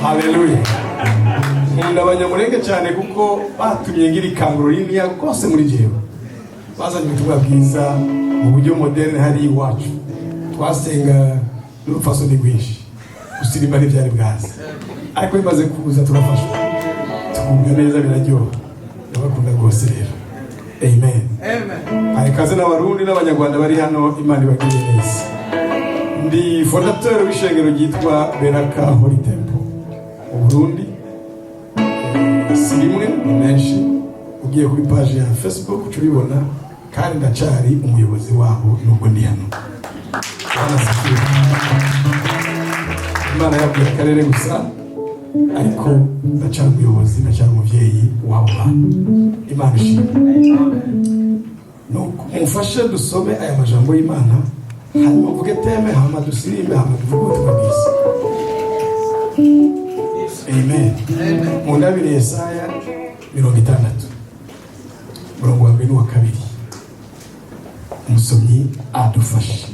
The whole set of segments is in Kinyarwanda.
Haleluya. Nkunda abanyamurenge cyane kuko batumye ngira ikanguro rinini rwose muri jewe. Bazanye ubutumwa bwiza mu buryo moderne hari iwacu. Twasenga n'urufaso n'igwishi. Gusirimba n'ibyari bwaza. Ariko bimaze kuza turafashwa. Tukumva neza biraryoha. Ndabakunda rwose rero. Amen. Amen. Ayikaze n'abarundi n'abanyarwanda bari hano, Imana ibagirire neza. Ndi fondateur w'ishengero ryitwa Beraka Holy Temple mu Burundi. Sirimwe menshi ugiye kuri page ya Facebook ucubibona, kandi ndacari umuyobozi wabo nubwo ndi hano. Imana yabwiye akarere gusa, ariko ndacari umuyobozi, ndacari umuvyeyi wabo bana. Imana ishimwe. Nuko mufashe dusome aya majambo y'Imana, hanyuma mvuge teme, hama dusirimbe, hama tuvuge ubutumwa bwiza. Amen. Mu ndabire Yesaya 60 murongo wa 2 wa 2. Umusomyi adufashe.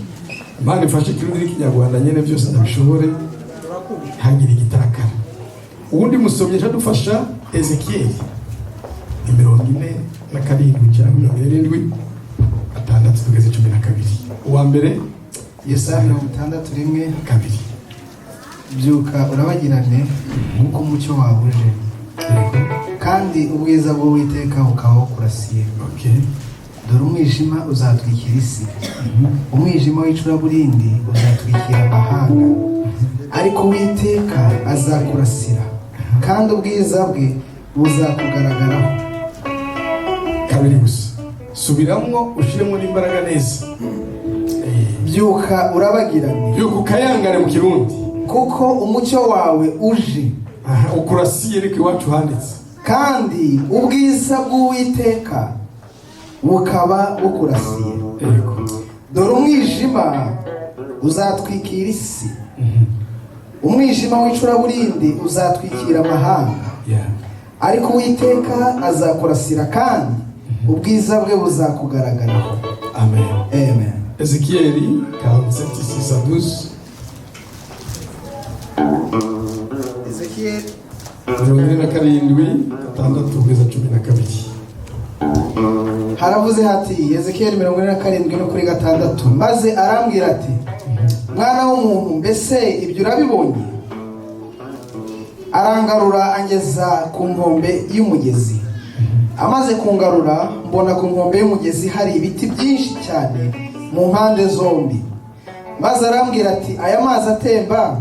Imana ifashe Kirundi n'Ikinyarwanda nyene byose ndabishobore, hangire igitakara. Ubundi musomyi adufasha Ezekiel 47 cyangwa 47 atandatu tugeze 12. Uwa mbere Yesaya 61:2. Byuka urabagirane nk'uko umucyo wabuje, kandi ubwiza bw'Uwiteka bukabaho kurasiye. Dore umwijima uzatwikira isi, umwijima w'icuraburindi uzatwikira amahanga, ariko Uwiteka azakurasira, kandi ubwiza bwe buzakugaragaraho. Kabiri gusa, subiramo ushiremo n'imbaraga neza. Byuka urabagirane, byuka ukayangane mu Kirundi, kuko umucyo wawe uje. Ukurasiye ariko iwacu handitse, kandi ubwiza bw'Uwiteka bukaba bukurasiye. Dore umwijima uzatwikira isi, umwijima w'icuraburindi uzatwikira amahanga, ariko Uwiteka azakurasira, kandi ubwiza bwe buzakugaragaraho. Amen. Amen. Ezekiel 47:6-12. Ezekiel 47:6-12. haravuze hati, Ezekiel 47:6, maze arambwira ati, mwana w'umuntu, mbese ibyo urabibonye? Arangarura angeza ku nkombe y'umugezi. Amaze kungarura, mbona ku nkombe y'umugezi hari ibiti byinshi cyane mu mpande zombi. Maze arambwira ati, aya mazi atemba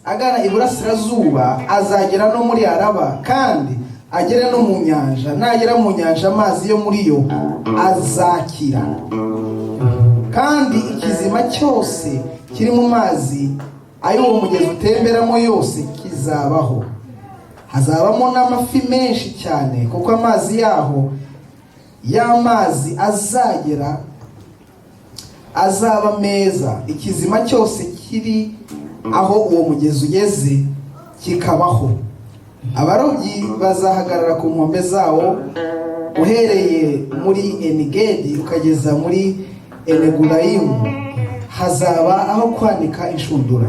agana iburasirazuba azagera no muri Araba, kandi agere no mu nyanja. Nagera mu nyanja, amazi yo muri yo azakira, kandi ikizima cyose kiri mu mazi ay'uwo mugezi utemberamo yose kizabaho. Hazabamo n'amafi menshi cyane, kuko amazi yaho y'amazi azaba meza. Ikizima cyose kiri aho uwo mugezi ugeze kikabaho. Abarobyi bazahagarara ku nkombe zawo, uhereye muri Enigedi ukageza muri Enegulayimu. Hazaba aho kwanika inshundura.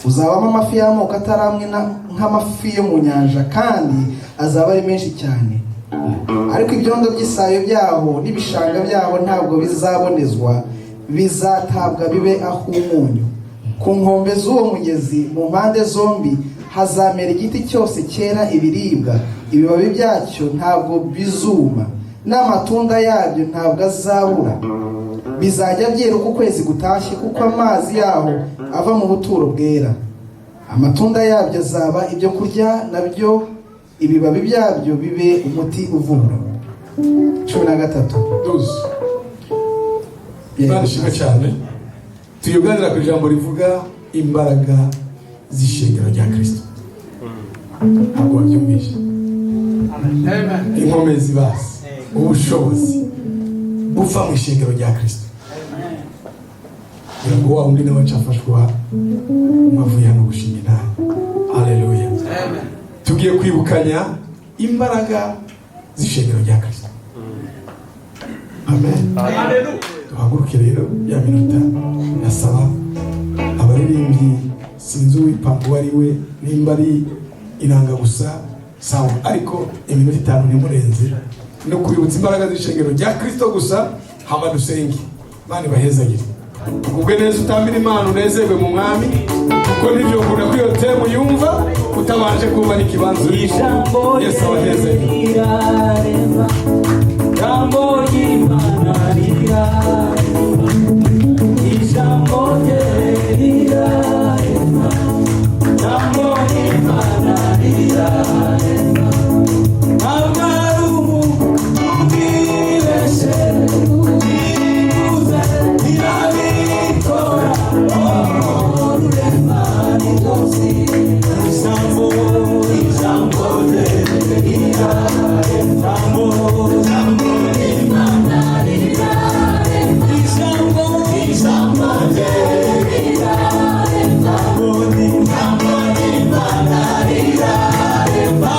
Uzabamo amafi y'amoko ataramwe nk'amafi yo mu nyanja, kandi azaba ari menshi cyane. Ariko ibyondo by'isayo byaho n'ibishanga byaho ntabwo bizabonezwa, bizatabwa bibe aho umunyu. Ku nkombe z'uwo mugezi mu mpande zombi hazamera igiti cyose cyera ibiribwa, ibibabi byacyo ntabwo bizuma, n'amatunda yabyo ntabwo azabura. Bizajya byera uko ukwezi gutashye, kuko amazi yaho ava mu buturo bwera. Amatunda yabyo azaba ibyo kurya, nabyo ibibabi byabyo bibe umuti uvura. 13. Imana ishimwe cyane. Tuyoganira ku ijambo rivuga imbaraga z'ishengero rya Kristo. Ntabwo wabyumvise. Inkomezi basi, ubushobozi buva mu ishengero rya Kristo. Ngo wa undi nawe cyafashwa mavuye hano gushimira Imana. Haleluya. Tugiye kwibukanya imbaraga z'ishengero rya Kristo. Amen. Haleluya. Tuhaguruke rero ya minota nasaba abaririmbyi sinzi uwipanga uwo ari we, nimba ari inanga gusa sawa, ariko iminota 5 ntimurenze no kubibutsa imbaraga z'ishengero rya Kristo gusa. Hama dusenge Imana ibahezagire, ubwe neza utambira Imana unezerwe mu mwami, kuko nivyo ukunda kwiyo temu yumva utabanje kumva n'ikibanzo. Yesu abahezagire. Jambo y'Imana rirarema, ijambo rye rirarema, jambo y'Imana rirarema, ntabwo ari umuntu ubwibeshe, ribuze rirabikora, rurema ntidozi, ijambo rye rirarema, jambo y'Imana rirarema, ijambo rye rirarema, jambo y'Imana rirarema.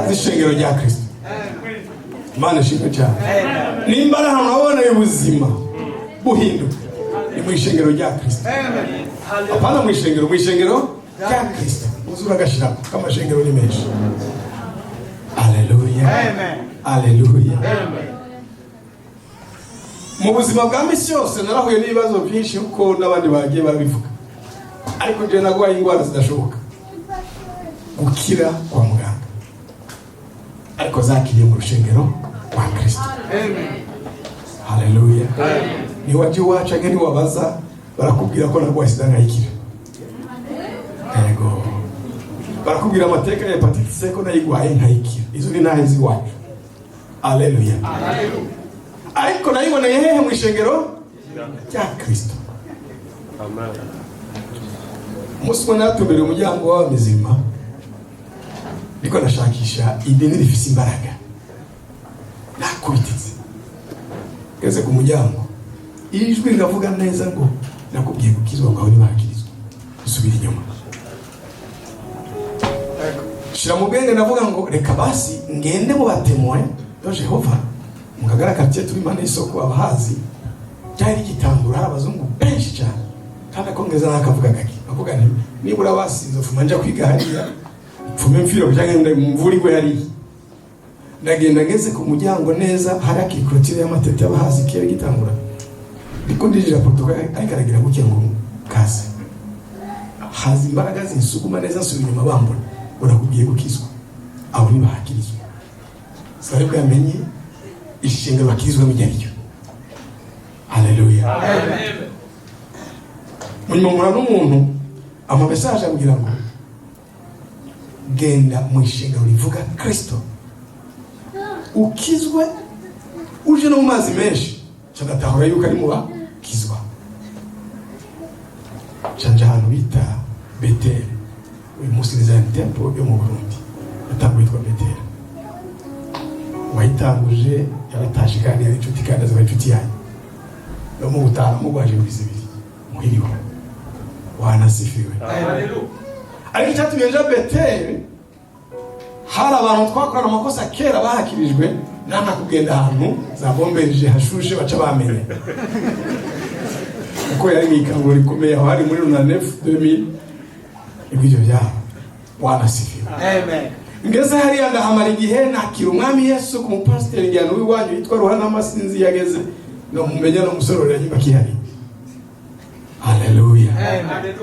z'ishengero rya Kristo. Imana ishimwe cyane. Nimba ari ahantu abona ubuzima buhinduka ni mu ishengero rya Kristo. Apana mu ishengero rya Kristo. Uzura gashira kamashengero ni menshi. Haleluya. Haleluya. Mu buzima bwa misi yose narahuye n'ibibazo byinshi uko n'abandi bagiye babivuga. Ariko je nagwaye ingwara zidashoboka. Gukira kwa muganga. Ariko zakiriye mu rushengero rwa Kristo. Haleluya. Ni waje wacha ngeni wabaza barakubwira ko nagwaye sida nkayikira. Yego. Barakubwira amateka ya hepatitis C ko nayigwaye nkayikira. Izo ni nahe ziwacu. Haleluya. Ariko nayibona yehe mu ishengero rya Kristo. Amen. Muswa natumbere umuryango w'abamizima. Niko nashakisha ideni rifise imbaraga. Nakubititse. Geze ku muryango. Ijwi riravuga neza ngo nakubwiye gukizwa kwawe nibakirizwa. Usubira inyuma. Shira mu bwenge navuga ngo reka basi ngende mu batemoye yo Jehova. Mugagara quartier turi mane isoko abahazi. Cyari gitangura abazungu benshi cyane. Kandi akongeza nakavuga gaki. Avuga nti nibura basizo fuma nja kwiga hariya. Fume mfiro byagenda mvuri gwe hariya. Ndagenda ngeze ku muryango neza haraki clôture y'amatete abahazi kiye gitangura. Bikundije Portugal ayikaragira guke ngo kaze. Hazi imbaraga zinsuguma neza subira inyuma bambona. Urakubwiye gukizwa. Abo ni bahakirizwa. Sare bwamenye ishingiro bakirizwa bijyaryo. Haleluya. Amen. Munyuma n'umuntu ama message amugira ngo genda mu ishingiro rivuga Kristo. Ukizwe uje no mazi menshi. Cyatahura yuko ari muba kizwa. Canja hano bita Betel. Uyu munsi ni tempo yo mu Burundi. Atangwitwa Betel. Wayitanguje yabatashe kandi ari inshuti kandi azabaye inshuti yanyu. No mu butaha mu gwaje bizibiri. Muhiriho. Wanasifiwe. Haleluya. Ariko cyatumye nja Betel. Hari abantu twakorana amakosa kera bahakirijwe nana kugenda ahantu za bombeje hashushe baca bamenye. Uko yari mikanguro rikomeye aho hari muri 2009 ibyo byabo. Wanasifiwe. Amen. Ngeze hari ndahamara igihe nakira umwami Yesu ku mupasiteri njyana w'iwanyu yitwa Ruhana Masinzi yageze no mumenya no musororera nyuma kihari. Haleluya. Amen.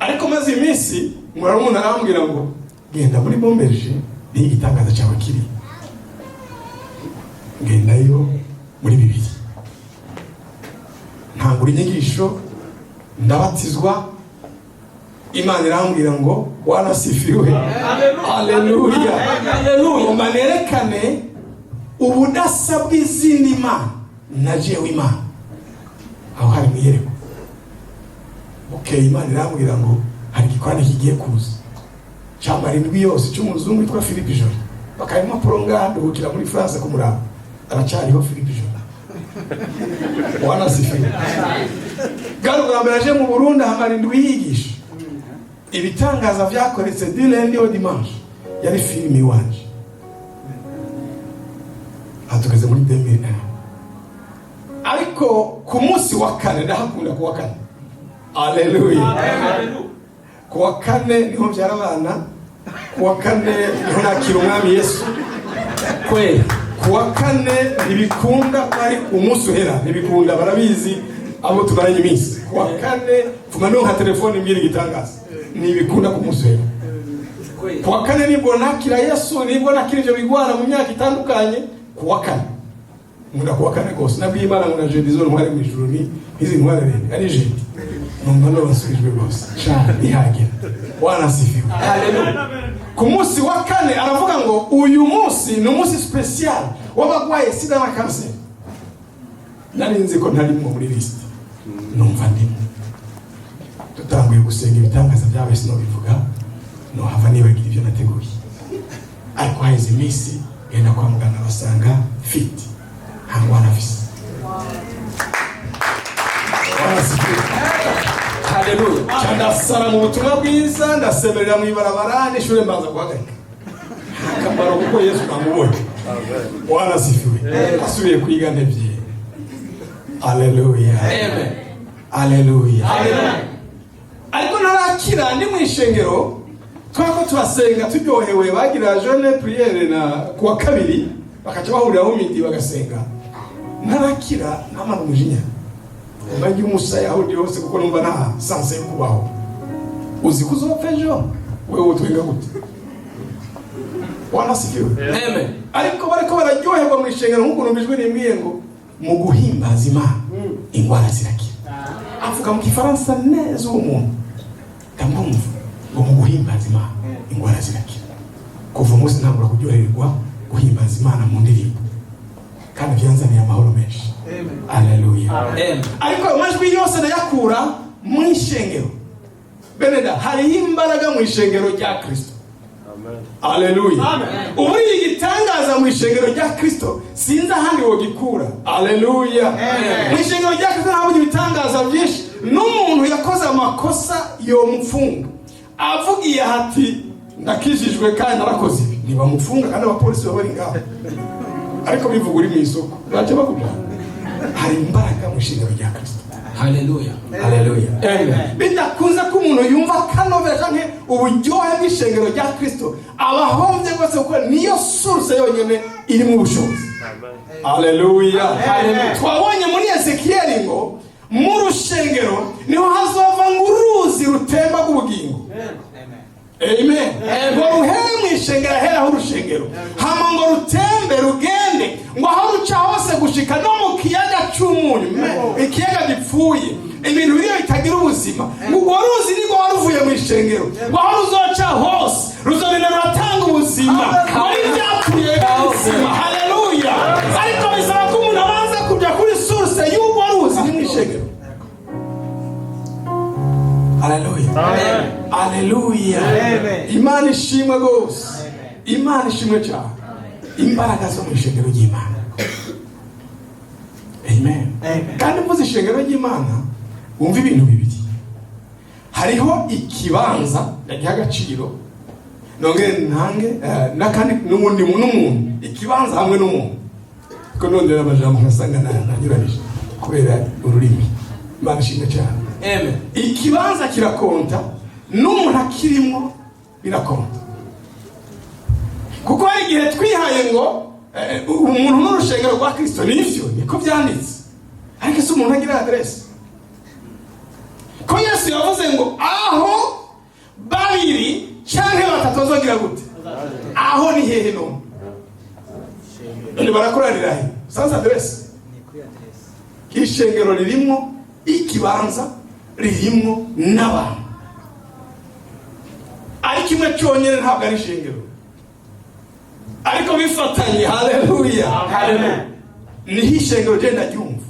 Ariko maze iminsi murarumuntu arambwira ngo genda muri bombeje ni igitangaza cyawe kiri. Gendayo muri bibiri. Ntangura inyigisho ndabatizwa Imana irambwira ngo wanasifiwe. Haleluya. Haleluya. Manerekane ubudasa bw'izindi Imana naje w'Imana. Aho hari mwiyereko. Okay, Imana irambwira ngo hari gikwani kigiye kuza. Cyamara indwi yose cy'umuzungu witwa Philippe Joli. Bakayima prongado ukira muri France ku Muramba. Aracyariho Philippe Joli. Wanasifiwe. Garugamberaje mu Burundi hamara indwi yigisha. Ibitangaza vyakoretse dilendi au dimanche yari filimi wanje. Atugeze muri 2001. Ariko ku munsi wa kane ndahakunda ku wa kane. Haleluya. Ku wa kane niho byara abana. Ku wa kane niho nakira umwami Yesu. Kweli ku wa kane ntibikunda bari umunsi uhera ntibikunda barabizi abo tubaranye iminsi. Ku wa kane fuma no nka telefone mbiri gitangaza. Nibikunda ku munsi uhera. Ku wa kane nibwo nakira Yesu nibwo nakira ibyo bigwana mu myaka itandukanye. Ku wa kane munda ku wa kane gose nabwiye Imana ngo na jeudi zo ntware mu ijuru ni izi ntware rende ari jeudi numva no basubijwe gose cyane ihagera. Wanasifiwe. Haleluya. Ku munsi wa kane aravuga ngo uyu munsi ni umunsi special w'abagwaye sida na cancer. Narinzi ko ntari muri list. Numva ndimo. Tutanguye gusenga ibitangaza byawe sino bivuga no hava nibagira ibyo nateguye. Ariko haize misi genda kwa muganga basanga fit. Hangwana visi. Haleluya. Cyanda sara mu butumwa bwiza ndasemerera mu ibarabara n'ishure mbanza guhagarika. kuko Yesu namubonye. Bwana asifiwe. Asubiye kwiga ntebye. Haleluya. Amen. Haleluya. Amen. Ariko narakira ndi mu ishengero twako turasenga turyohewe bagira jeune prière na kuwa kabiri bakaca bahuriraho midi bagasenga. Narakira namana umujinya. Mbagiye umusaya aho ndi hose kuko numva nta sanse yo kubaho. Uzi kuzopfa ejo wewe utwinga gute? Bwana asifiwe. Amen. Ariko bariko bararyoherwa mu ishengero nk'uko numvijwe nimwiye ngo mu guhimbaza Imana ingwara zirakira. Avuga mu Gifaransa neza umuntu. Ndamwumva ngo mu guhimbaza Imana ingwara zirakira. Kuva umunsi ntangura kuryoherwa guhimbaza Imana mu ndirimbo. Kandi byanzaniye amahoro menshi. Haleluya. Amen. Ariko amajwi yose ndayakura mu ishengero. Beneda hari imbaraga mu ishengero rya Kristo. Haleluya. Uburi igitangaza mu ishengero rya Kristo sinza handi wogikura. Haleluya. Mu ishengero rya Kristo ntabwo ibitangaza byinshi. N'umuntu yakoze amakosa yo mupfunga. Avugiye hati ndakijijwe kandi narakoze ibi. Niba mupfunga kandi abapolisi bari ngaho. Ariko bivuga uri mu isoko. Baje bavuga. Hari imbaraga mu ishengero rya Kristo. Haleluya. Haleluya. Amen. Bidakunze ko umuntu yumva kanovera canke uburyohe bw'ishengero rya Kristo abahombye rwose kuko niyo source yonyene iri mu bushobozi. Haleluya. Twabonye muri Ezekiel ngo mu rushengero niho hazova ngo uruzi rutemba rw'ubugingo. Amen. Ngo ruhere mu ishengero hera urushengero. Hama ngo rutembe rugende ngo aho ruca hose gushika no mu kiyaga cy'umunyu. Ikiyaga gipfuye. Ibintu biriyo bitagira ubuzima. Ngo ruzi ni ngo waruvuye mu ishengero. Ngo aho ruzoca hose ruzobina ruratanga ubuzima. Muri byapfuye ubuzima. Haleluya. Ariko bisaba ko umuntu abanza kujya kuri source y'ubwo ruzi ni mu ishengero. Haleluya. Amen. Haleluya. Imana ishimwe gose. Imana ishimwe cyane. Imbaraga zo mu ishengero ry'Imana. Amen. Kandi mvuze ishengero ry'Imana wumva ibintu bibiri. Hariho ikibanza yagiha agaciro nongere ntange nakandi n'umuntu ikibanza hamwe n'umuntu. Ko nondera amajambo nkasanga nanyuranije kubera ururimi. Imana ishimwe cyane. Amen. Ikibanza kirakonta n'umuntu akirimo birakonta. Kuko hari igihe twihaye ngo umuntu n'urushengero rwa Kristo nivyo niko byanditse. Ariko se umuntu agira adresse. Ko Yesu yavuze ngo aho babiri canke batatu bazogira gute? Aho ni hehe no? Ni barakoranira he? Sans adresse. Ishengero ririmo ikibanza ririmo n'abantu. Ari kimwe cyonyine ntabwo ari ishengero. Ariko bifatanye. Haleluya. Haleluya. Ni ishengero genda ryumva.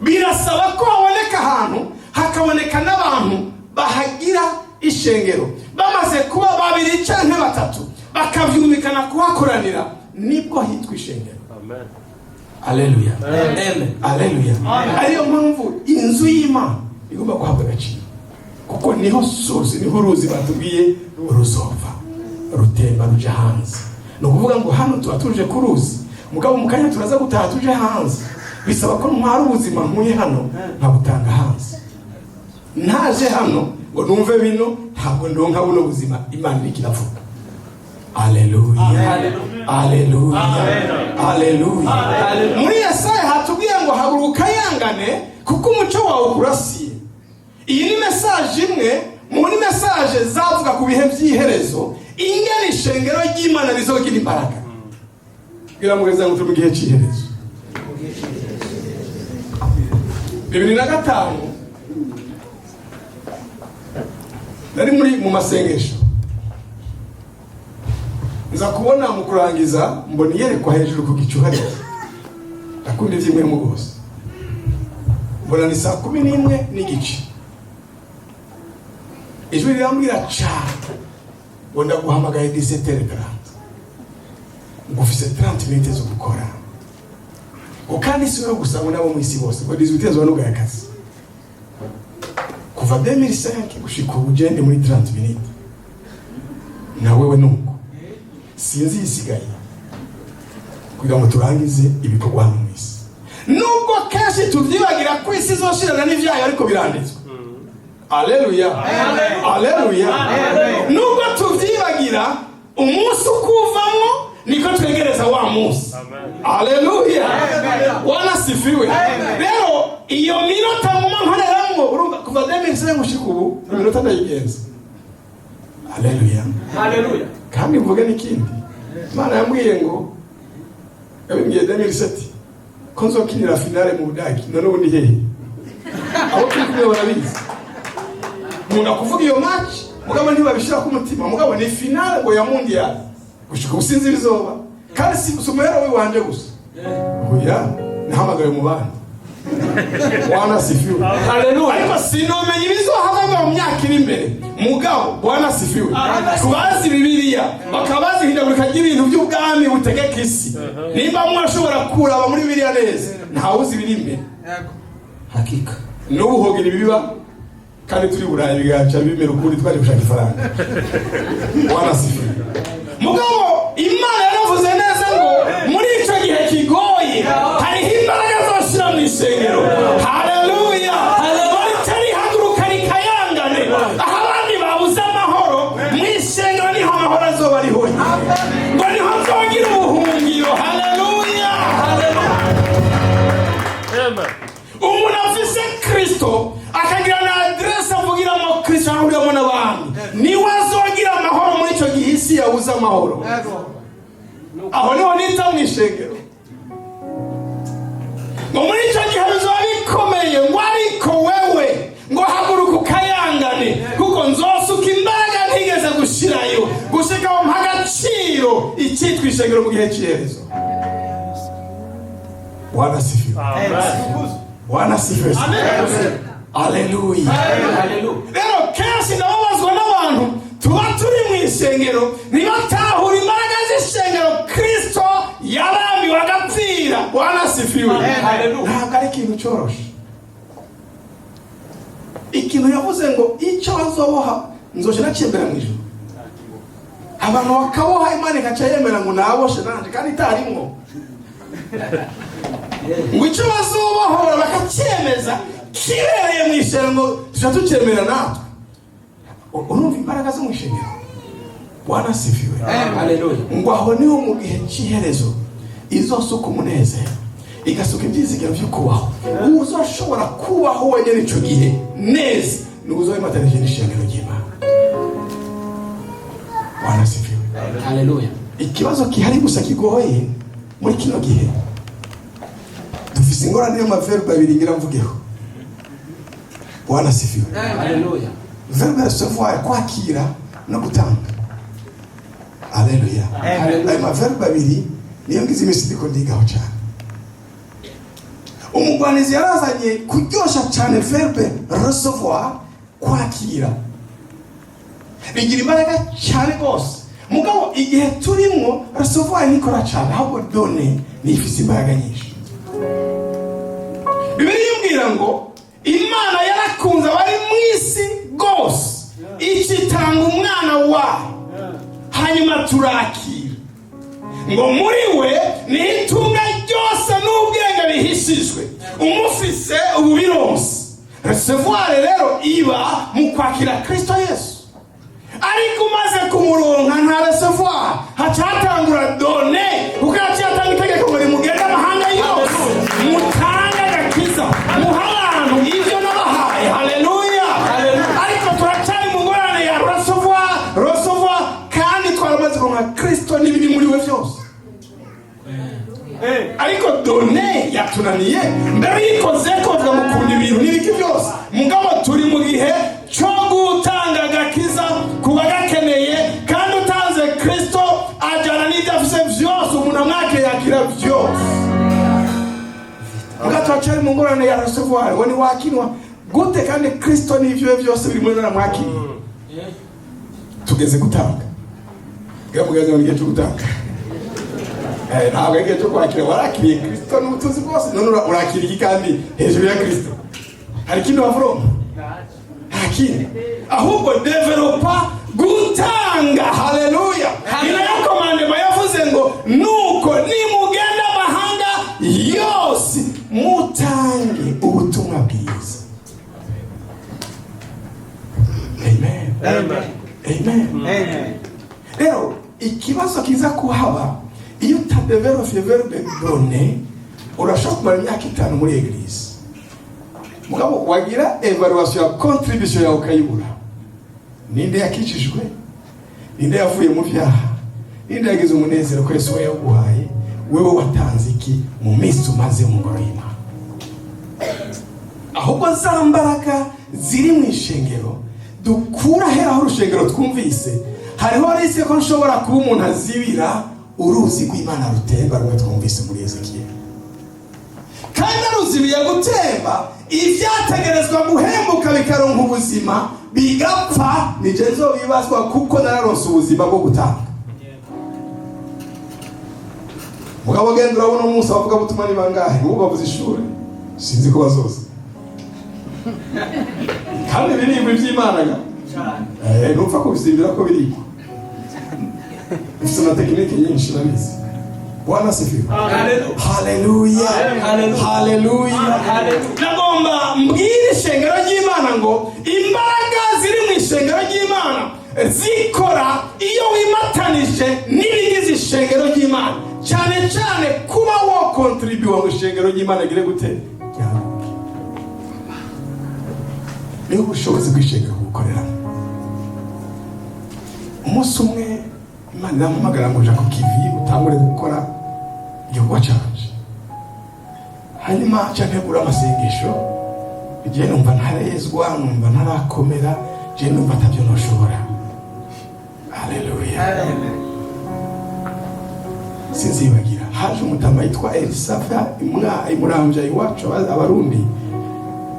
Birasaba ko haboneka ahantu hakaboneka n'abantu bahagira ishengero. Bamaze kuba babiri canke batatu bakavyumvikana kuhakoranira nibwo hitwa ishengero. Amen. Haleluya. Amen. Haleluya. Ariyo mpamvu inzu y'Imana igomba guhabwa agaciro. Kuko niho source niho ruzi batubwiye ruzova rutemba ruja hanze. No kuvuga ngo hano tuba tuje kuruzi. Mugabo mukanya turaza gutaha tuje hanze. Bisaba ko ntwara ubuzima nkuye hano nkabutanga hanze. Naje hano ngo numve bino ntabwo ndonka buno buzima Imana ikiravuga. Haleluya. Haleluya. Haleluya. Muri Yesaya hatubwiye ngo haguruka yangane kuko umuco wawe kurasiye. Iyi ni message imwe muri message zavuga ku bihe by'iherezo ingene ishengero ry'Imana rizogira imbaraga. Biramugeza ngo turi gihe cy'iherezo. 2005 nari muri mu masengesho nza kubona mu kurangiza mbona yerekwa hejuru ku gicuhari ndakundi vyimwe mu gose mbona ni saa 11 n'igice ijwi rirambwira cyane ngo ndaguhamagaye 17h30 ngufise 30 minutes zo gukora ukandi siwe gusa nabo mu isi bose ngo 18 zo nuga yakazi kuva 2005 gushika ubugende muri 30 minutes na wewe nuko sinzi isigaye kugira ngo turangize ibikorwa mu isi. Nubwo kenshi tuvyibagira ko isi zoshirana n'ivyayo ariko biranditswe. Haleluya. Haleluya. Nubwo tuvyibagira umunsi ukuvamo niko twegereza wa munsi. Haleluya. Wanasifiwe. Rero iyo minota mu mankoreramwo urumva kuva 2005 gushika ubu iminota ndayigenza. Haleluya. Haleluya. Kandi mvuge n'ikindi. Imana yambwiye ngo yabimbwiye 2007 ko nzokinira finale mu Budagi none ubu ndi hehe? Aho turi barabizi. Muna kuvuga iyo match mugabo ntibabishira ku mutima mugabo ni finale ngo ya mundial gushika usinzi bizoba kandi si umero we wanje gusa. Oya nahamagaye mu bana. Bwana sifiwe. Haleluya. Ariko sinomenye ibizohava mu myaka iri imbere mugabo Bwana sifiwe. Kubazi Bibiliya bakabazi hindagurika ry'ibintu by'ubwami butegeka isi. Nimba mwashobora kuraba muri Bibiliya neza ntawuzi biri imbere. Hakika n'ubuhogera ibiba kandi turi burayi bigaca bimera ukuri twaje gushaka ifaranga. Bwana sifiwe. Mugabo Imana yaravuze neza ngo muri ico gihe kigoye hari imbaraga zoshira mu isengero. Haleluya. Haleluya. Tari haguruka rikayangane aho abandi babuze amahoro mu isengero niho amahoro azoba ariho. Ngo niho nzogira ubuhungiro. Haleluya. Haleluya. Amen. Umuntu afise Kristo akagira na adresse avugiramo Kristo ahuriyemo n'abantu niwe azogira amahoro muri ico gihe isi yabuze amahoro. Aho niho nita mu ishengero ngo muri ico gihe bizoba bikomeye ngo ariko wewe ngo haguruka ukayangane kuko nzosuka imbaraga ntigeze gushirayo gushika mu mpagaciro icyitwa ishengero mu gihe cy'iherezo. Bwana sifiwe. Bwana sifiwe. Haleluya. Rero kenshi nababazwa n'abantu tuba turi mu isengero ntibatahura imbaraga z'ishengero Kristo yarambiwe agapfira. Bwana sifiwe. Ntabwo ari ikintu cyoroshe. Ikintu yavuze ngo icyo bazoboha nzoje nacyembera mu ijuru. Abantu bakaboha Imana ikaca yemera ngo naboshe nanje kandi itarimwo. Ngo icyo bazobohora bakacyemeza kibereye mu ishengo tuzatukemera natwe. Urumva imbaraga zo mu ishengero. Bwana sifiwe. Haleluya. Ngo aho niho mu gihe cy'iherezo izosuka umunezero igasuka ibyizigiro byo kubaho. Uzoshobora kubaho wenyine ico gihe neza nuzoyimatanije n'ishengero ry'Imana. Bwana sifiwe. Haleluya. Ikibazo kihari gusa kigoye muri kino gihe dufise ingorane y'amaverbe abiri ngira mvugeho. Bwana sifiwe. Haleluya. Verbe recevoir kwakira no gutanga. Haleluya. Ayo maverbe abiri niyo ngize imisiko ndigaho cyane. Umugwanizi yarazanye kuryosha cyane verbe recevoir kwakira. Bigira imbaraga cyane rwose. Mugabo igihe turimo recevoir nikora cyane ahubwo done nifise imbaraga nyinshi. Bibiliya imbwira ngo Imana yarakunze abari mu isi gose ikitanga umwana wayo hanyuma turakira ngo muri we ni itunga ryose n'ubwenge bihishijwe umufise ububironse. Recevoir rero iba mu kwakira Kristo Yesu. Ariko umaze kumuronka nta recevoir hacatangura done ukacatanga itegeko ngo rimugende amahanga yose mutanga gakiza muhabantu ivyo nabahaye. Haleluya. Ariko turacari mu ngorane ya recevoir kandi twaramaze kuronka Kristo n'ibiri muri we byose. Ariko done yatunaniye mbere yikoze ko vuga mukunda ibintu n'ibiki byose mugabo turi mu gihe cyo gutanga gakiza kuba gakeneye kandi utanze Kristo ajana n'idafise byose umuntu amwake yakira byose. Mugatwacari mu ngorane ya recevoir woni wakinwa gute kandi Kristo n'ivyo byose biri muri namwakiriye. Tugeze gutanga gamugaze mu gihe cyo gutanga ntabwo igihe cyo kwakira warakiriye Kristo n'ubutunzi bwose none urakiriye kandi hejuru ya Kristo hari ikintu wavuroma hakiri ahubwo developa gutanga. Haleluya. Ina yakomande ikibazo kiza kuhaba iyo utadevelope verbe donner urashobora kumara imyaka 5 muri eglise mugabo wagira evaluation ya contribution yawe ukayibura. Ninde yakijijwe, ninde yavuye mu byaha, ninde yagize umunezero ko Yesu yaguhaye, wewe watanze iki mu minsi umaze mu ngoro y'Imana. Ahubwo za mbaraga ziri mu ishengero dukura heraho urushengero twumvise, hariho arise ko nshobora kuba umuntu azibira uruzi rw'Imana rutemba rumwe twumvise muri Ezekiel. Kandi aruzibiye gutemba ibyategerezwa guhembuka bikaronka ubuzima bigapfa, nije nzobibazwa kuko nararonse ubuzima bwo gutanga. Mugabo genda urabona umunsi abavuga butumwa ni bangahe ubu bavuze ishuri sinzi ko bazoza kandi birimbo by'Imana ga nupfa kubisimbira ko biriko ifite na tekinike nyinshi nabizi. Bwana sifiwe. Haleluya. Haleluya. Nagomba mbwire ishengero ry'Imana ngo imbaraga ziri mu ishengero ry'Imana zikora iyo wimatanije n'ibigize ishengero ry'Imana, cyane cyane kuba wo contribute mu ishengero ry'Imana gire gute niho ubushobozi bw'ishengero bukorera. Umunsi umwe Imana irampamagara ngo nja ku kivi utangure gukora igikorwa cyaje. Hanyuma cyantegura amasengesho, igihe numva ntarezwa, numva ntarakomera, je numva atabyo noshobora. Haleluya. Sinzibagira haje umutama yitwa Elisafa imurambya iwacu abarundi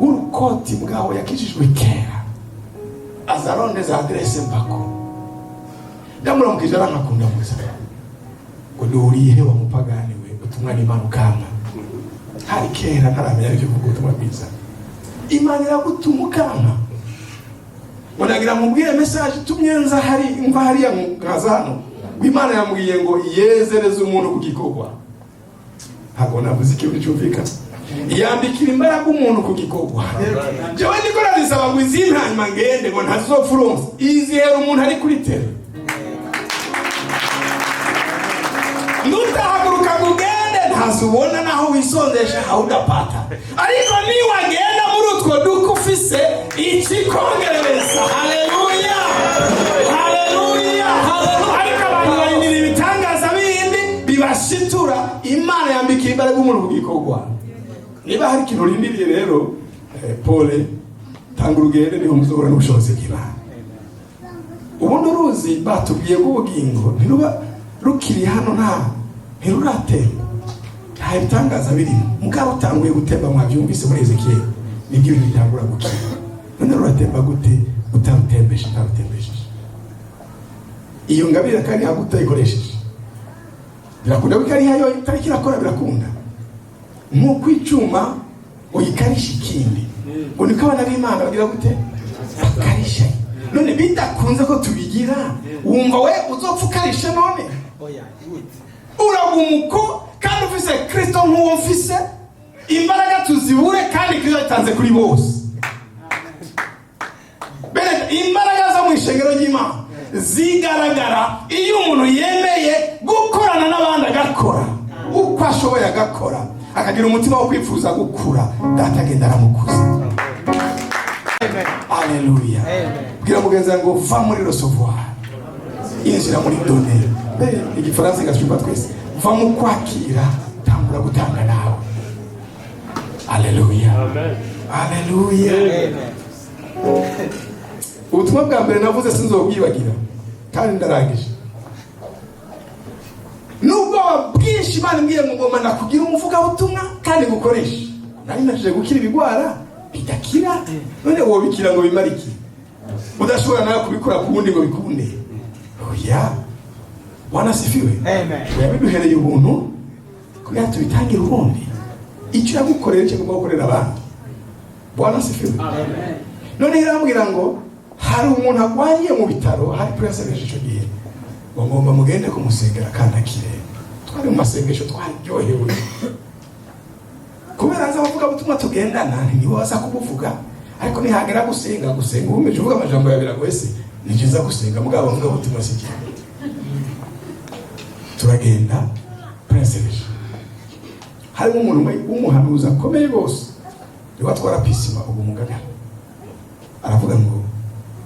urukoti bwawe yakijijwe kera azarondeza adresse mbako ndamuramukije aranakunda musa ngo duriye wa mupagani we utumwa n'Imana ukama hari kera ntaramenya ibyo kuvuga utumwa bwiza Imana iragutuma ukama munagira mubwire message tumyenza hari imva hari ya ngazano Imana yamubwiye ngo yezereze umuntu kugikorwa. Ntabwo navuze ikintu cyumvikana. Yambikira imbaraga umuntu kugikorwa. Jewe ndikora risaba ngo izina hanyuma ngende ngo ntazopfuronse. Izihera umuntu ari kuri tele. Nutahaguruka kugende ntazubona naho wisondesha haudapata. Ariko ni wagenda muri utwo dukufise ikikongereza. Haleluya. Haleluya. Bibashitura Imana yambikira imbaraga umuntu kugikorwa. Niba hari ikintu rindiriye rero Pole tanga urugendo niho muzohora n'ubushobozi bw'Imana. Ubundi uruzi batubwiye ubugingo ntiruba rukiri hano ntiruratemba, nta bitangaza birimo. Mugabo utanguye gutemba mwabyumvise muri Ezekiel nibyo bitangura gukira. None ruratemba gute utarutembeshe ntarutembesheje? Iyo ngabire kandi agutayikoresheje birakunda bikari hayo itariki rakora birakunda nkuko icuma uyikarisha ikindi ngo niko abana b'Imana bagira gute akarisha. None bidakunze ko tubigira wumva we uzopfukarisha none uragumuko kandi ufise Kristo nk'uwo mfise imbaraga tuzibure kandi Kristo yatanze kuri bose. Bene imbaraga zo mu ishengero ry'Imana zigaragara iyo umuntu yemeye gukorana n'abandi agakora uko ashoboye agakora akagira umutima wo kwifuza gukura data agenda aramukuza. Haleluya. Bwira mugenza ngo va muri recevoir injira muri donner. Igifaransa gashyirwa twese va mu kwakira tambura gutanga nawe. Haleluya. Haleluya. Ubutumwa bwa mbere navuze sinzobwibagira kandi ndarangije. Nubwo bwinshi Imana ngiye ngoma nakugira umuvuga butumwa kandi gukoresha. Nari naje gukira ibigwara bidakira. None wowe bikira ngo bimariki. Udashobora nawe kubikora ku wundi ngo bikunde. Oya. Bwana sifiwe. Amen. Yabiduhereye ubuntu kugira tubitangira ubundi. Icyo yagukorera cyo gukorera abandi. Bwana sifiwe. Amen. None irambwira ngo hari umuntu agwariye mu bitaro hari presentation icyo gihe ngo ngomba mugende kumusengera kandi akire. Twari mu masengesho twaryohewe kubera aza bavuga butumwa tugendana nibo baza kubuvuga ariko nihagera gusenga ubumeje uvuga amajambo ya biragoye se nigiza gusenga mugabo butumwa siki turagenda princereje harimo umuntu w'umuhanuzi akomeye bose niwe atwara pisima ubu mugagara aravuga ngo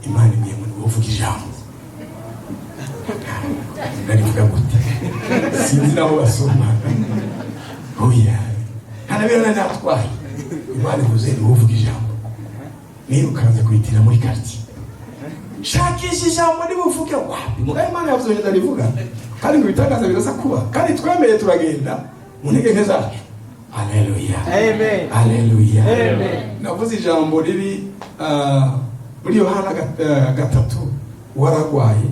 Imana igiye muri uvuga ijambo narivuga gute sinzi naho basoma oya hanabirana natwaye Imana ivuze ni uvuga ijambo nirukanze kwitira muri quartier shakisha ijambo nibuvuge wapi mugaye Imana yavuze ngo ndarivuga kandi ngo bitangaza biraza kuba kandi twemeye turagenda mu ntege nke zacu. Haleluya, amen, haleluya, amen. Navuze ijambo riri muri Yohana 3 waragwaye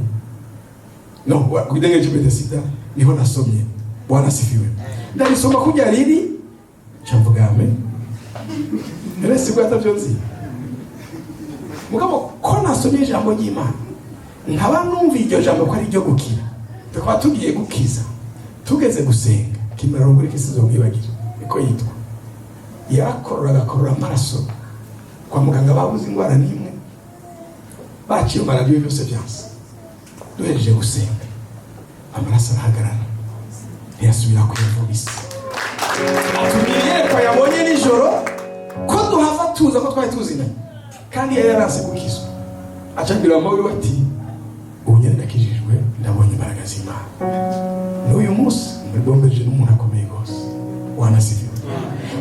no kudenge cy'ibete sida niho nasomye Bwana sifiwe ndarisoma kujya riri cyamvuga amen rese gwata byonzi mugabo ko nasomye ijambo ry'Imana nkaba numva iryo jambo ko ari ryo gukira tukaba tugiye gukiza tugeze gusenga kimara nguri kisizo mwibagira niko yitwa yakorora amaraso kwa muganga babuze ingwara nimwe baciye maradiyo byose byanse duhereje gusenga amaraso arahagarara ntiyasubira kuyavubisa atumiye ko yabonye nijoro ko duhava tuza ko twari tuzinanye kandi yari yaranse gukizwa acambira amawe ati ubu nyine ndakijijwe ndabonye imbaraga z'Imana n'uyu munsi mbombeje n'umuntu akomeye gose wanasifiwe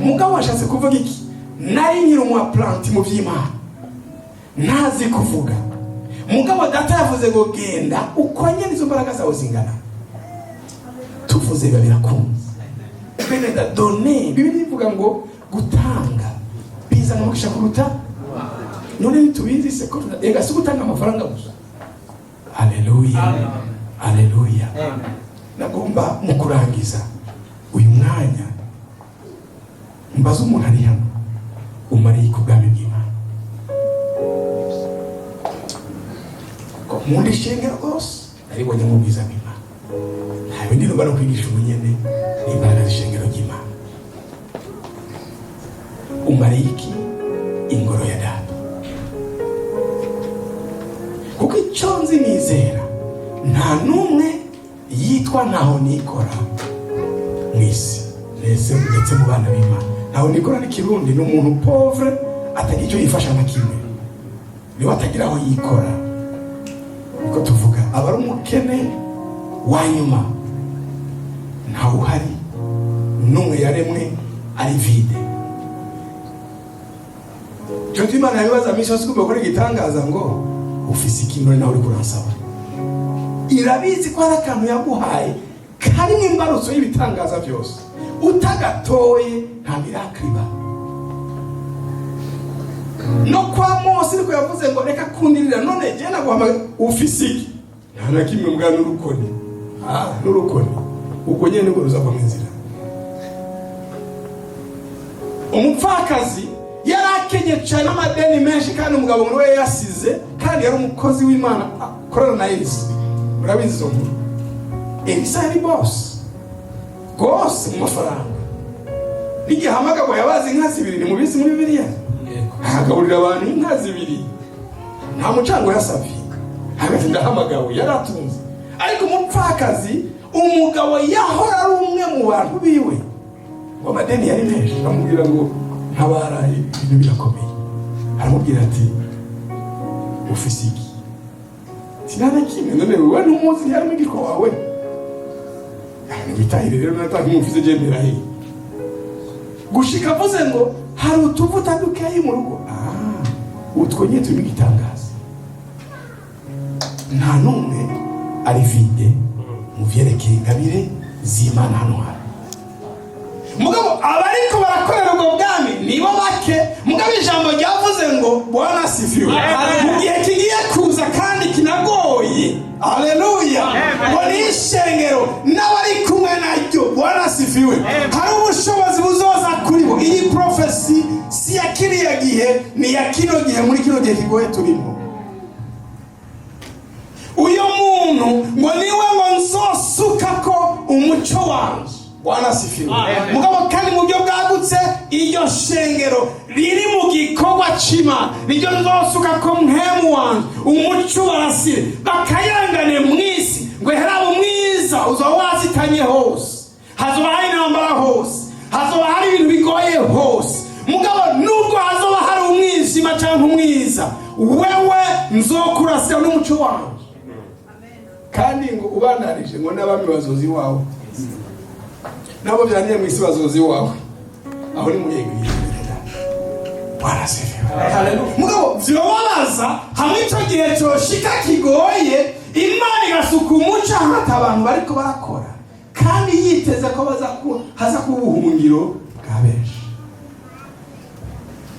mugabo washatse kuvuga iki nari nyiri umwa planti mu by'Imana ntazi kuvuga mugabo data yavuze ngo genda uko nyene izo mbaraga zawe zingana tuvuze birakunze bene da donner bibiri ivuga ngo gutanga biza no gusha kuruta none nitubizi se ko ega si gutanga amafaranga gusa. Haleluya, haleluya. Nagomba mu kurangiza uyu mwanya mbaza umuntu ari hano umariye kubwami bw'Imana ko mundi shengero gose aribonye mu bwiza bw'Imana nta bindi no kwigisha ubunyene n'imbaraga z'ishengero ry'Imana umariye iki ingoro ya data kuko icyo nzi nizera nta numwe yitwa ntaho nikora mwisi ndetse mu bana b'Imana ntaho nikora n'ikirundi n'umuntu pauvre atagira icyo yifasha na kimwe niwe atagira aho yikora niko tuvuga aba ari umukene wa nyuma ntawe uhari n'umwe yaremwe ari vide cyo Imana yabibaza misho sikuba gukora igitangaza ngo ufise ikintu nawe uri kuransaba irabizi ko ari akantu yaguhaye kari imbarutso y'ibitangaza byose utagatoye nta miracle iba no kwa Mose niko yavuze ngo reka kundirira none je naguhamagara ufise iki nta na kimwe mbwa n'urukoni n'urukoni uko nyene ngo ruzava mu nzira umupfakazi yarakenye cyane amadeni menshi kandi umugabo we yasize kandi yari umukozi w'Imana korana na Elisa urabizi zo nkuru Elisa yari boss gose mu mafaranga n'igihe hamagabo yabazi inka zibiri ni mubizi muri Bibiliya agaburira abantu inka zibiri nta mucango yasavye hagati ndahamagabo yaratunze ariko umupfakazi umugabo yahora ari umwe mu bantu biwe ngo amadeni yari menshi amubwira ngo ntabara ibintu birakomeye aramubwira ati ufise iki sinana kimwe none wewe n'umuzi yari mugiko wawe bitahire rero nataka umufise jembera he gushika avuze ngo hari utuvuta dukeyi mu rugo utwonye turi gitangaza nta numwe ari vide mu vyerekeye ingabire z'Imana hano hari mugabo abariko barakorera ubwo bwami nibo bake mugabo ijambo ryavuze ngo Bwana sifiwe mu gihe kigiye kuza kandi kinagoye. Haleluya, wali ishengero n'abari kumwe naryo Bwana sifiwe hari ubushobozi buzoza kuri bo. Iyi prophecy si ya kiriya gihe ni ya kino gihe muri kino gihe kigoye turimo. Uyo muntu ngo niwe ngo nzosukako umuco wanje Bwana sifiwe mugabo kandi mu byo bwagutse iyo shengero riri mu gikorwa cima niryo nzosuka ko mpemu wanje umuco barasire bakayangane mwisi ngo herabu mwiza uzoba wasitanye hose, hazoba hari intambara hose, hazoba hari ibintu bigoye hose, mugabo nubwo hazoba hari umwijima cyangwa umwiza, wewe nzokurasira n'umuco wawe. Kandi ngo ubanarije ngo n'abami bazozi wawe, nabo byaniye mu isi bazozi wawe, aho ni muyegwiye barasefera. Mugabo vyobabaza hamwe icyo gihe cyoshika kigoye, Imana igasuka umuco hata abantu bariko barakora, kandi yiteze ko haza kuba ubuhungiro bwa benshi.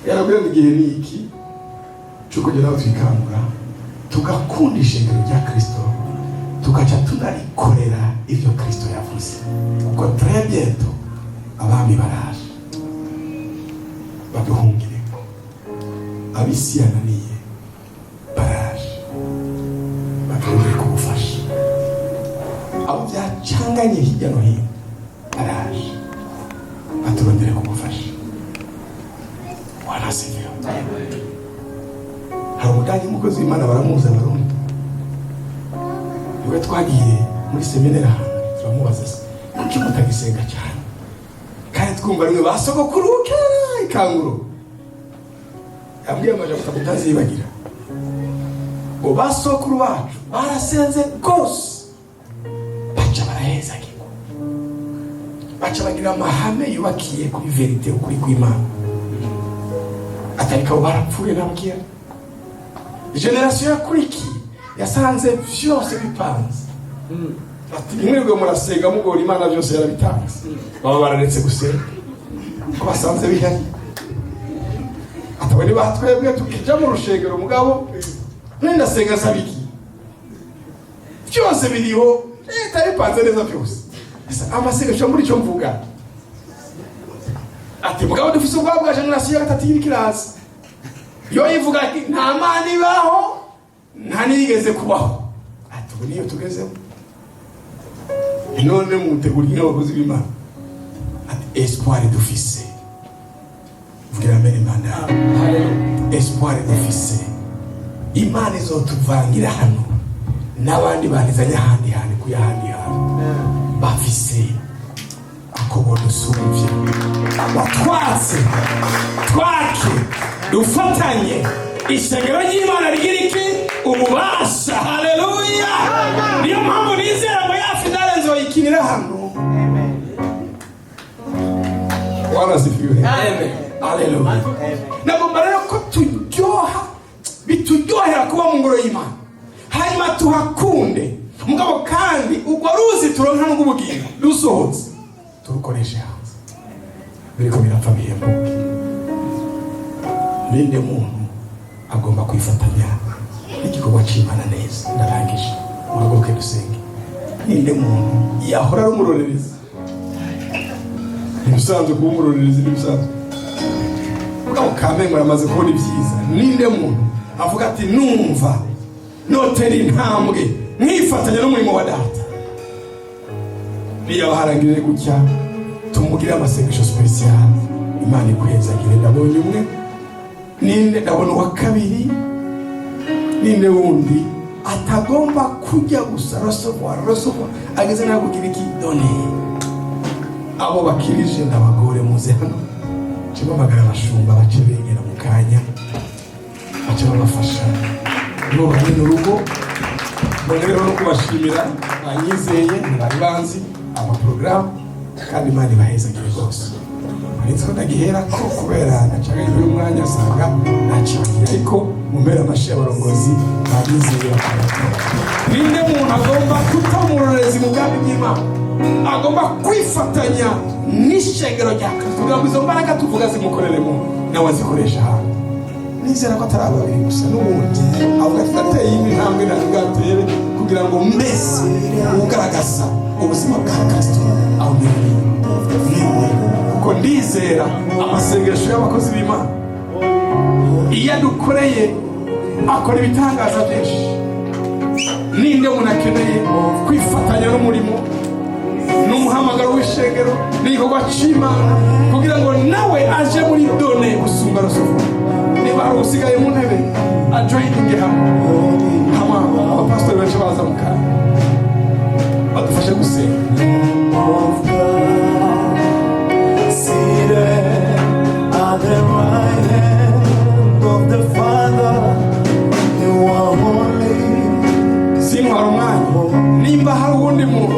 Yarabwiye mu gihe niki cyo kugira ngo twikangura tugakunda ishengero rya Kristo, tugaca tunarikorera ivyo Kristo yavuze. Kuko très bientôt abami baraje baduhungire, abisi yananiye baraje baturondere kumufasha, abo byacanganye hirya no hino baraje baturondere kumufasha. Wanasifiwe. Hari umudage umukozi w'Imana baramuza Barundi, niwe twagiye muri seminari ahantu turamubaza kuki mutagisenga cyane, kandi twumva rimwe basogokuru kera ikanguro. Yambwiye amajambo mutazibagira, ngo basokuru bacu barasenze rwose, baca barahezagirwa, baca bagira amahame yubakiye kuri verite, ukuri kw'Imana, atari ko barapfuye nabwira. Generasiyo yakurikiye yasanze byose bipanze, ati mwebwe murasenga mugora Imana byose yarabitanze, baba bararetse gusenga ko basanze bihari. Atabari batwebwe tukija mu rushengero mugabo nenda senga sabiki byose biriho leta bipanze neza byose. Amasengesho muri cyo mvuga ati mugabo dufise ubwabo bwa generasiyo ya gatatu y'ikirasi, yo ivuga ati nta Mana ibaho, nta nigeze kubaho. Ati ubu niyo tugezeho, none mutegurire abakozi b'Imana. Ati espoir dufise, vugira mbere Imana, espoir dufise, Imana izotuvangira hano n'abandi banizanye ahandi hantu kuyahandi hantu bafise akobono sumvye abatwatse twake dufatanye ishengero ry'Imana rigira iki ububasha. Haleluya. Niyo mpamvu nizera ngo ya finale nzoyikinira hano. Wanasifiwe. Amen. Haleluya. Nagomba rero ko bituryohera kuba mu ngoro y'Imana, hanyuma tuhakunde, mugabo kandi ubwo ruzi turonka n'ubugingo dusohotse turukoresha hanze, biriko birapfa bihembuke. Ninde muntu agomba kwifatanya n'igikorwa cy'Imana neza? Ndarangije, muhaguruke dusenge. Ninde muntu yahora ari umurorerezi? Ntibisanzwe kuba umurorerezi, ntibisanzwe. Mugabo kamwe muramaze kubona ibyiza. Ninde muntu avuga ati numva notera intambwe mwifatanya n'umurimo wa data? Niyo baharangirire gutya tumugire amasengesho special, Imana ikwezagire. Ndabonye umwe, ninde ndabona uwa kabiri, ninde wundi atagomba kujya gusa recevoir ageze nayo kugira iki done. Abo bakirije ndabagore muze hano, cyangwa magara abashumba bace begera mu kanya, bace babafasha nibo bari mu rugo. Rero no kubashimira banyizeye, bari banzi amaprogramu, kandi Imana ibahezagire rwose. Ariko ndagihera ko kubera nacaga uyu mwanya asanga naciye, ariko mumera amashi y'abarongozi babizeye bakora. Ninde muntu agomba kutamurorezi mu bwami bw'Imana, agomba kwifatanya n'ishengero rya Kristo kugira ngo izo mbaraga tuvuga zimukoreremo nawe azikoresha hano. Nizera ko atari ababiri gusa, n'ubundi avuga ati ateye intambwe ntabwatere kugira ngo mbese ugaragaza ubuzima bwa Kristo aho niwe. Kuko ndizera amasengesho y'abakozi b'Imana iyo adukoreye akora ibitangaza byinshi. Ninde muntu akeneye kwifatanya n'umurimo n'umuhamagaro w'ishengero n'igikorwa cy'Imana kugira ngo nawe aje muri done gusumba rusufo? Niba hari usigaye mu ntebe ajoyininge hamwe, abapasitori benshi baza mu kanya badufashe gusenga. of God, seated at the right hand of the Father, you are holy. Sintwara umwanya nimba hari uwundi muntu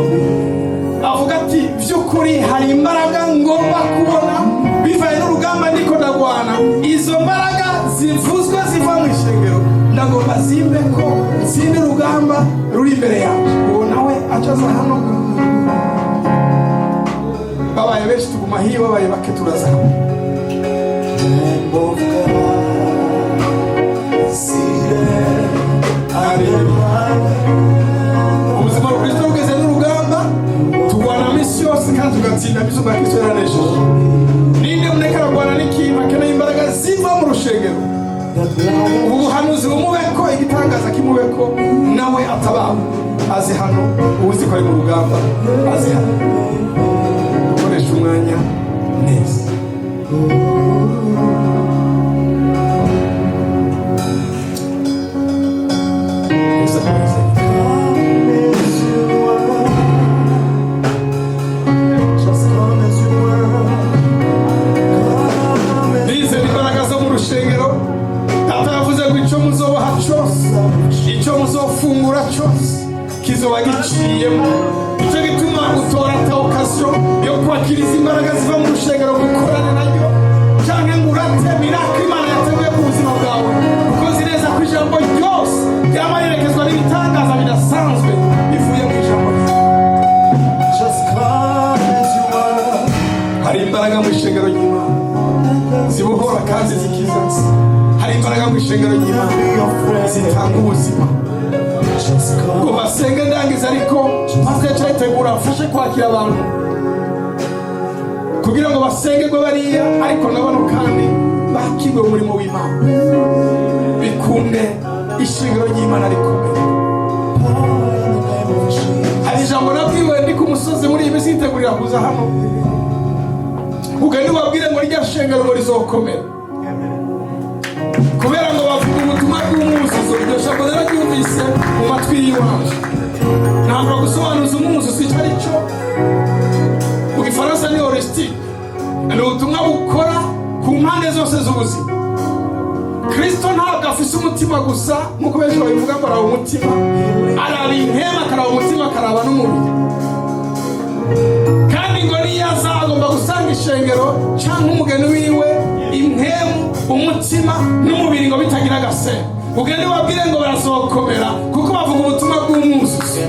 avuga ati by'ukuri hari imbaraga ngomba kubona bivaye n'urugamba ndiko ndagwana, izo mbaraga zivuzwe ziva mu ishengero ndagomba zimbe ko zindi rugamba ruri imbere yawe. uwo nawe acaza hano, babaye benshi tuguma hiyo, babaye bake turaza hano. Lamb of God, seated at the right hand. Ubuzima bw'Kristo bugeze n'urugamba tugwana misi yose kandi tugatsinda bizo bwa Kristo yaranesheje. Ninde muneka aragwana n'ikintu akeneye imbaraga ziva mu rushengero. Ubu buhanuzi bumubeko, igitangaza kimubeko, nawe atabaho azi hano, uzi ko ari mu rugamba azi hano. Dukoresha umwanya neza. Icyo muzofungura cyose kizoba giciyemo. Icyo gituma utora occasion yo kwakiriza imbaraga ziva mu rushengero gukorana naryo, cyangwa ngo urate miracle Imana yateguye ku buzima bwawe, kuko zireza ku ijambo ryose ryaba rirekezwa n'ibitangaza bidasanzwe bivuye mu ijambo. Hari imbaraga mu ishengero ry'Imana zibohora kandi zikiza. Hari imbaraga mu ishengero ry'Imana zitanga ubuzima. Ngo basenge ndangiza, ariko pastor cyayitegura afashe kwakira abantu kugira ngo basengerwe bariya, ariko nabano kandi bakigwe umurimo w'Imana, bikunde ishengero ry'Imana rikomeye. Hari ijambo nabwiwe ndi ku musozi muri iyi minsi yitegurira kuza hano, ugende ubabwire ngo rya shengero ngo rizokomera, kubera ngo bavuga ubutumwa bw'umuzuzo. Iryo jambo nararyumvise mu matwi y'iwacu. Ntabwo gusobanuza umuzuzo icyo ari cyo, mu gifaransa ni holistique, ni ubutumwa bukora ku mpande zose z'ubuzima. Kristo ntabwo afise umutima gusa nk'uko benshi babivuga ngo araba umutima, araba inkema, akaraba umutima, akaraba n'umubiri. Kandi ngo niyaza agomba gusanga ishengero cyangwa umugeni wiwe inkemu, umutima n'umubiri ngo bitagira agasema. Ugende wabwire ngo barazokomera kuko bavuga ubutumwa bw'umuzuzo,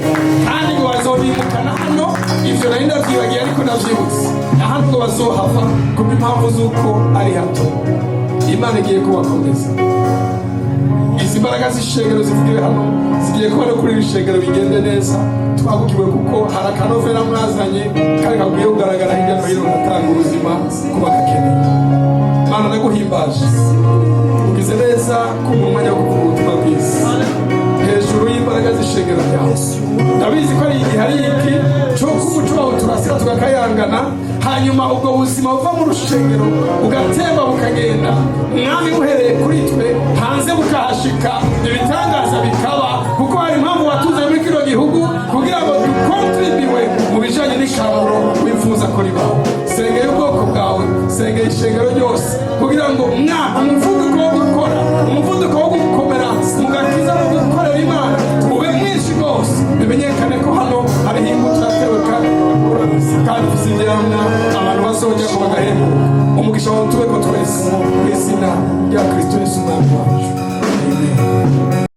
kandi ngo bazobimukana hano. Ivyo nari ndavyibagiye ariko ndavyibutse, ahandi ngo bazohava kuko impamvu z'uko ari hato. Imana igiye kubakomeza. Izi mbaraga z'ishengero zivugiwe hano zigiye kuba no kuri iri shengero bigende neza. Twabukiwe kuko hari akanovera mwazanye kandi kagiye kugaragara hirya no hino gatanga ubuzima kuba gakeneye. Mana ndaguhimbaje, ugize neza ku mwanya wo kuvuga ubutumwa bwiza hejuru y'imbaraga z'ishengero ryawe. Ndabizi ko ari igihe hari iki cyo kumuco wawe turasira tugakayangana, hanyuma ubwo buzima buva mu rushengero bugatemba bukagenda. Mwami buhereye kuri twe hanze bukahashika, ibitangaza bikaba, kuko hari impamvu watuze muri kino gihugu kugira ngo dukontribiwe mu bijanye n'ikaburo wifuza ko ribaho. Sengera ubwoko bwawe, sengera ishengero ryose kugira ngo umuvuduko wo gukora, umuvuduko wo gukomera mu gakiza no gukorera Imana ube mwinshi rwose, bimenyekane ko hano hari imbuto yatewe kandi tuzigeramwa abantu bazongera kuba agahebuka. Umugisha wawe tube ko twese mu izina rya Kristo Yesu umwami wacu. Amen.